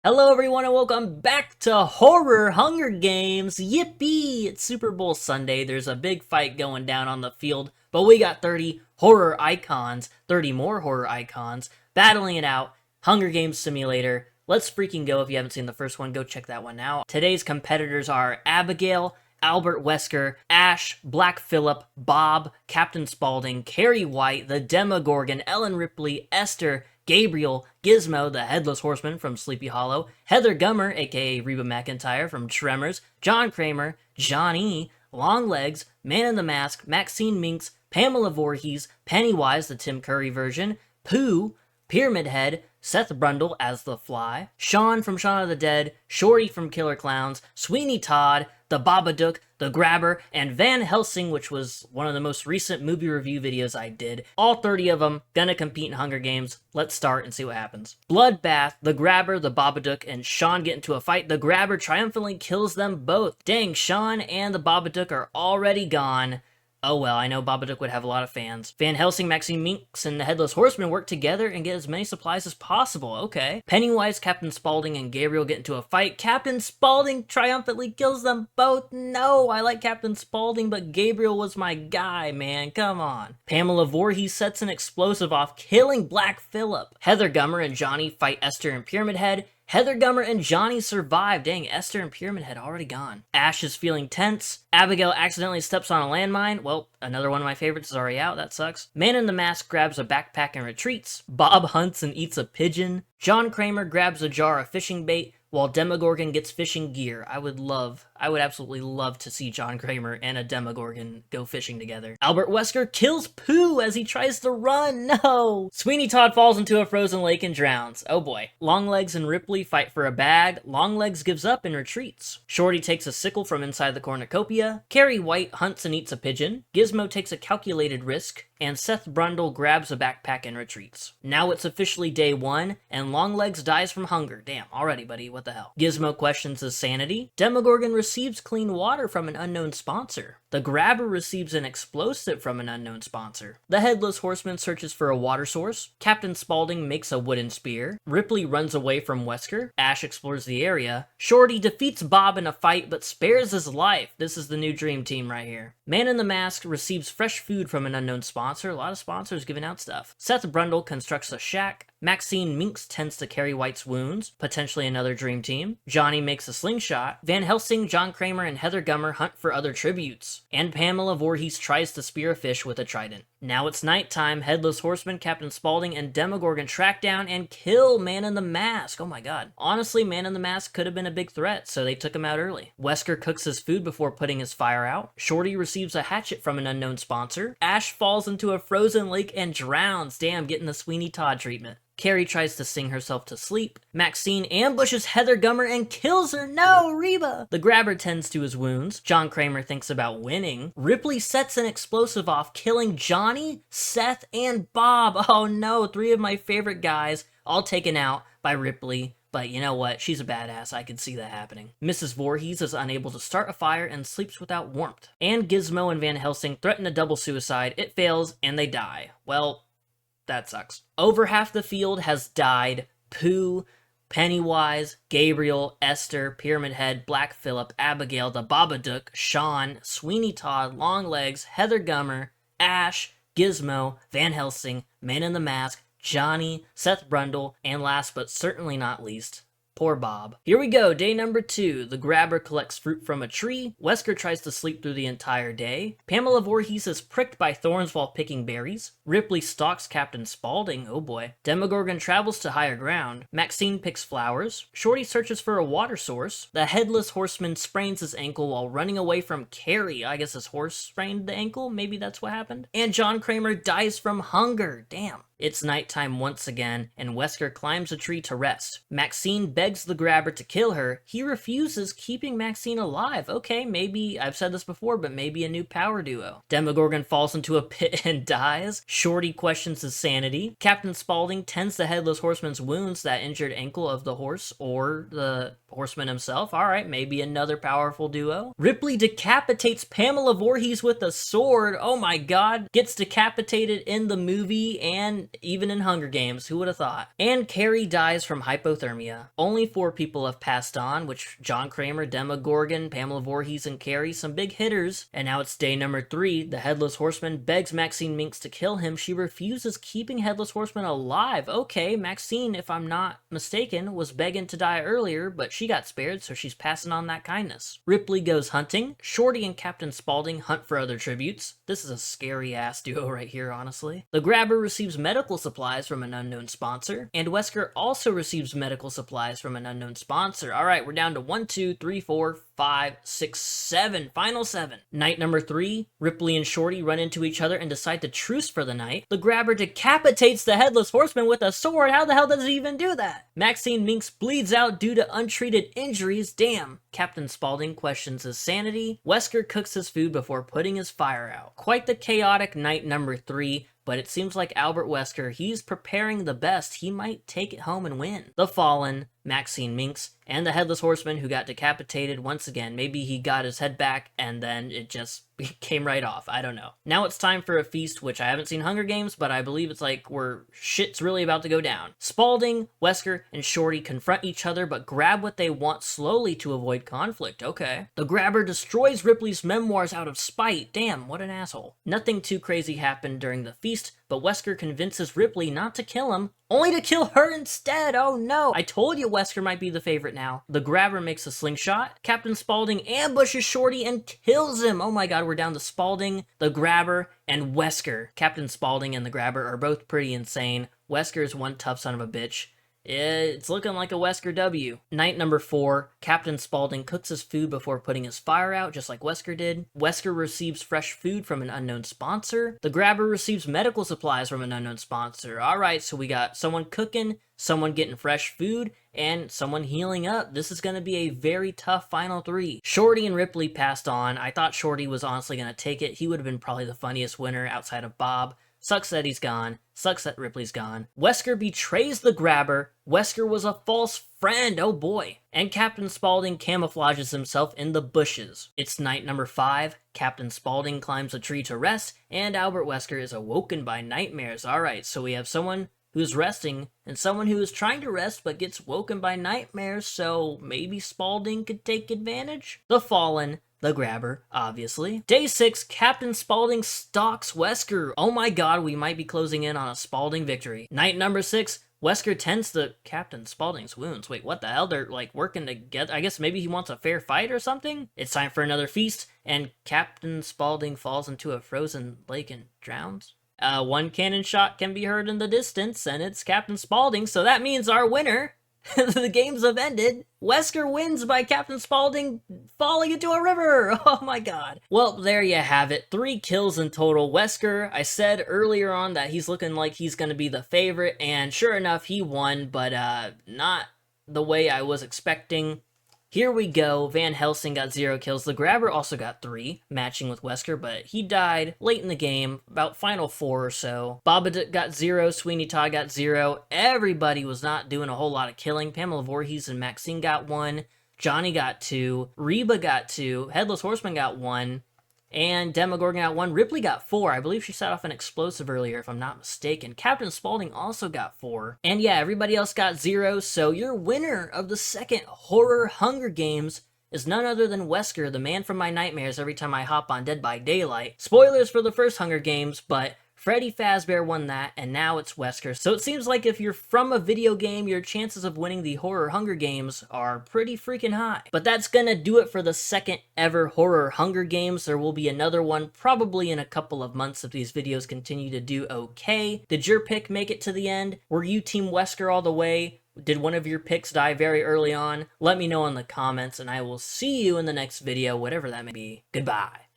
Hello everyone and welcome back to Horror Hunger Games! Yippee! It's Super Bowl Sunday, there's a big fight going down on the field, but we got 30 horror icons, 30 more horror icons, battling it out, Hunger Games Simulator. Let's freaking go. If you haven't seen the first one, go check that one out. Today's competitors are Abigail, Albert Wesker, Ash, Black Phillip, Bob, Captain Spaulding, Carrie White, the Demogorgon, Ellen Ripley, Esther, Gabriel, Gizmo, the Headless Horseman from Sleepy Hollow, Heather Gummer, aka Reba McEntire from Tremors, John Kramer, Johnny, Longlegs, Man in the Mask, Maxine Minx, Pamela Voorhees, Pennywise, the Tim Curry version, Pooh, Pyramid Head, Seth Brundle as the Fly, Sean from Shaun of the Dead, Shorty from Killer Clowns, Sweeney Todd, the Babadook, the Grabber, and Van Helsing, which was one of the most recent movie review videos I did. All 30 of them gonna compete in Hunger Games. Let's start and see what happens. Bloodbath, the Grabber, the Babadook, and Sean get into a fight. The Grabber triumphantly kills them both. Dang, Sean and the Babadook are already gone. Oh well, I know Babadook would have a lot of fans. Van Helsing, Maxine Minx, and the Headless Horseman work together and get as many supplies as possible. Okay. Pennywise, Captain Spaulding, and Gabriel get into a fight. Captain Spaulding triumphantly kills them both. No, I like Captain Spaulding, but Gabriel was my guy, man. Come on. Pamela Voorhees sets an explosive off, killing Black Phillip. Heather Gummer and Johnny fight Esther and Pyramid Head. Heather Gummer and Johnny survive. Dang, Esther and Pyramid Head already gone. Ash is feeling tense. Abigail accidentally steps on a landmine. Well, another one of my favorites is already out. That sucks. Man in the Mask grabs a backpack and retreats. Bob hunts and eats a pigeon. John Kramer grabs a jar of fishing bait, while Demogorgon gets fishing gear. I would absolutely love to see John Kramer and a Demogorgon go fishing together. Albert Wesker kills Pooh as he tries to run. No! Sweeney Todd falls into a frozen lake and drowns. Oh boy. Longlegs and Ripley fight for a bag. Longlegs gives up and retreats. Shorty takes a sickle from inside the cornucopia. Carrie White hunts and eats a pigeon. Gizmo takes a calculated risk. And Seth Brundle grabs a backpack and retreats. Now it's officially day 1, and Longlegs dies from hunger. Damn, already, buddy, what the hell? Gizmo questions his sanity. Demogorgon receives clean water from an unknown sponsor. The Grabber receives an explosive from an unknown sponsor. The Headless Horseman searches for a water source. Captain Spaulding makes a wooden spear. Ripley runs away from Wesker. Ash explores the area. Shorty defeats Bob in a fight, but spares his life. This is the new dream team right here. Man in the Mask receives fresh food from an unknown sponsor. A lot of sponsors giving out stuff. Seth Brundle constructs a shack. Maxine Minx tends to Carrie White's wounds, potentially another dream team. Johnny makes a slingshot. Van Helsing, John Kramer, and Heather Gummer hunt for other tributes. And Pamela Voorhees tries to spear a fish with a trident. Now it's nighttime. Headless Horseman, Captain Spaulding, and Demogorgon track down and kill Man in the Mask. Oh my god. Honestly, Man in the Mask could have been a big threat, so they took him out early. Wesker cooks his food before putting his fire out. Shorty receives a hatchet from an unknown sponsor. Ash falls into a frozen lake and drowns. Damn, getting the Sweeney Todd treatment. Carrie tries to sing herself to sleep. Maxine ambushes Heather Gummer and kills her. No, Reba! The Grabber tends to his wounds. John Kramer thinks about winning. Ripley sets an explosive off, killing Johnny, Seth, and Bob. Oh no, 3 of my favorite guys, all taken out by Ripley. But you know what? She's a badass. I could see that happening. Mrs. Voorhees is unable to start a fire and sleeps without warmth. And Gizmo and Van Helsing threaten a double suicide. It fails, and they die. Well, that sucks. Over half the field has died. Pooh, Pennywise, Gabriel, Esther, Pyramid Head, Black Phillip, Abigail, the Babadook, Sean, Sweeney Todd, Longlegs, Heather Gummer, Ash, Gizmo, Van Helsing, Man in the Mask, Johnny, Seth Brundle, and last but certainly not least, poor Bob. Here we go, day number 2. The Grabber collects fruit from a tree. Wesker tries to sleep through the entire day. Pamela Voorhees is pricked by thorns while picking berries. Ripley stalks Captain Spaulding. Oh boy. Demogorgon travels to higher ground. Maxine picks flowers. Shorty searches for a water source. The Headless Horseman sprains his ankle while running away from Carrie. I guess his horse sprained the ankle. Maybe that's what happened. And John Kramer dies from hunger. Damn. It's nighttime once again, and Wesker climbs a tree to rest. Maxine begs the Grabber to kill her. He refuses, keeping Maxine alive. Okay, maybe, I've said this before, but maybe a new power duo. Demogorgon falls into a pit and dies. Shorty questions his sanity. Captain Spaulding tends the Headless Horseman's wounds, that injured ankle of the horse, or the horseman himself. Alright, maybe another powerful duo. Ripley decapitates Pamela Voorhees with a sword. Oh my god. Gets decapitated in the movie and even in Hunger Games, who would have thought? And Carrie dies from hypothermia. Only 4 people have passed on, which John Kramer, Demogorgon, Pamela Voorhees, and Carrie, some big hitters. And now it's day number 3. The Headless Horseman begs Maxine Minx to kill him. She refuses, keeping Headless Horseman alive. Okay, Maxine, if I'm not mistaken, was begging to die earlier, but she got spared, so she's passing on that kindness. Ripley goes hunting. Shorty and Captain Spaulding hunt for other tributes. This is a scary-ass duo right here, honestly. The Grabber receives medical supplies from an unknown sponsor, and Wesker also receives medical supplies from an unknown sponsor. Alright, we're down to 1, 2, 3, 4, 5, 6, 7. Final 7. Night number 3, Ripley and Shorty run into each other and decide to truce for the night. The Grabber decapitates the Headless Horseman with a sword. How the hell does he even do that? Maxine Minx bleeds out due to untreated injuries. Damn. Captain Spaulding questions his sanity. Wesker cooks his food before putting his fire out. Quite the chaotic night number 3. But it seems like Albert Wesker, he's preparing the best. He might take it home and win. The Fallen, Maxine Minx, and the Headless Horseman who got decapitated once again. Maybe he got his head back and then it just came right off. I don't know. Now it's time for a feast, which I haven't seen Hunger Games, but I believe it's like where shit's really about to go down. Spaulding, Wesker, and Shorty confront each other but grab what they want slowly to avoid conflict. Okay. The Grabber destroys Ripley's memoirs out of spite. Damn, what an asshole. Nothing too crazy happened during the feast, but Wesker convinces Ripley not to kill him, only to kill her instead. Oh no. I told you Wesker might be the favorite now. The Grabber makes a slingshot. Captain Spaulding ambushes Shorty and kills him. Oh my god, we're down to Spaulding, the Grabber, and Wesker. Captain Spaulding and the Grabber are both pretty insane. Wesker is one tough son of a bitch. It's looking like a Wesker W. Night number 4, Captain Spaulding cooks his food before putting his fire out, just like Wesker did. Wesker receives fresh food from an unknown sponsor. The Grabber receives medical supplies from an unknown sponsor. Alright, so we got someone cooking, someone getting fresh food, and someone healing up. This is going to be a very tough final 3. Shorty and Ripley passed on. I thought Shorty was honestly going to take it. He would have been probably the funniest winner outside of Bob. Sucks that he's gone. Sucks that Ripley's gone. Wesker betrays the Grabber. Wesker was a false friend, oh boy. And Captain Spaulding camouflages himself in the bushes. It's night number 5. Captain Spaulding climbs a tree to rest, and Albert Wesker is awoken by nightmares. Alright, so we have someone who's resting, and someone who is trying to rest but gets woken by nightmares, so maybe Spaulding could take advantage? The Fallen, the Grabber, obviously. Day 6, Captain Spaulding stalks Wesker. Oh my god, we might be closing in on a Spaulding victory. Night number 6, Wesker tends to Captain Spaulding's wounds. Wait, what the hell? They're like working together. I guess maybe he wants a fair fight or something? It's time for another feast, and Captain Spaulding falls into a frozen lake and drowns. One cannon shot can be heard in the distance, and it's Captain Spaulding, so that means our winner. The games have ended. Wesker wins by Captain Spaulding falling into a river. Oh my god. Well, there you have it. 3 kills in total. Wesker, I said earlier on that he's looking like he's going to be the favorite, and sure enough, he won, but not the way I was expecting. Here we go. Van Helsing got 0 kills. The Grabber also got 3, matching with Wesker, but he died late in the game, about final 4 or so. Babadook got 0. Sweeney Todd got 0. Everybody was not doing a whole lot of killing. Pamela Voorhees and Maxine got 1. Johnny got 2. Reba got 2. Headless Horseman got 1. And Demogorgon got 1. Ripley got 4. I believe she set off an explosive earlier, if I'm not mistaken. Captain Spaulding also got 4. And yeah, everybody else got 0. So your winner of the second Horror Hunger Games is none other than Wesker, the man from my nightmares every time I hop on Dead by Daylight. Spoilers for the first Hunger Games, but Freddy Fazbear won that, and now it's Wesker. So it seems like if you're from a video game, your chances of winning the Horror Hunger Games are pretty freaking high. But that's gonna do it for the second ever Horror Hunger Games. There will be another one probably in a couple of months if these videos continue to do okay. Did your pick make it to the end? Were you Team Wesker all the way? Did one of your picks die very early on? Let me know in the comments, and I will see you in the next video, whatever that may be. Goodbye.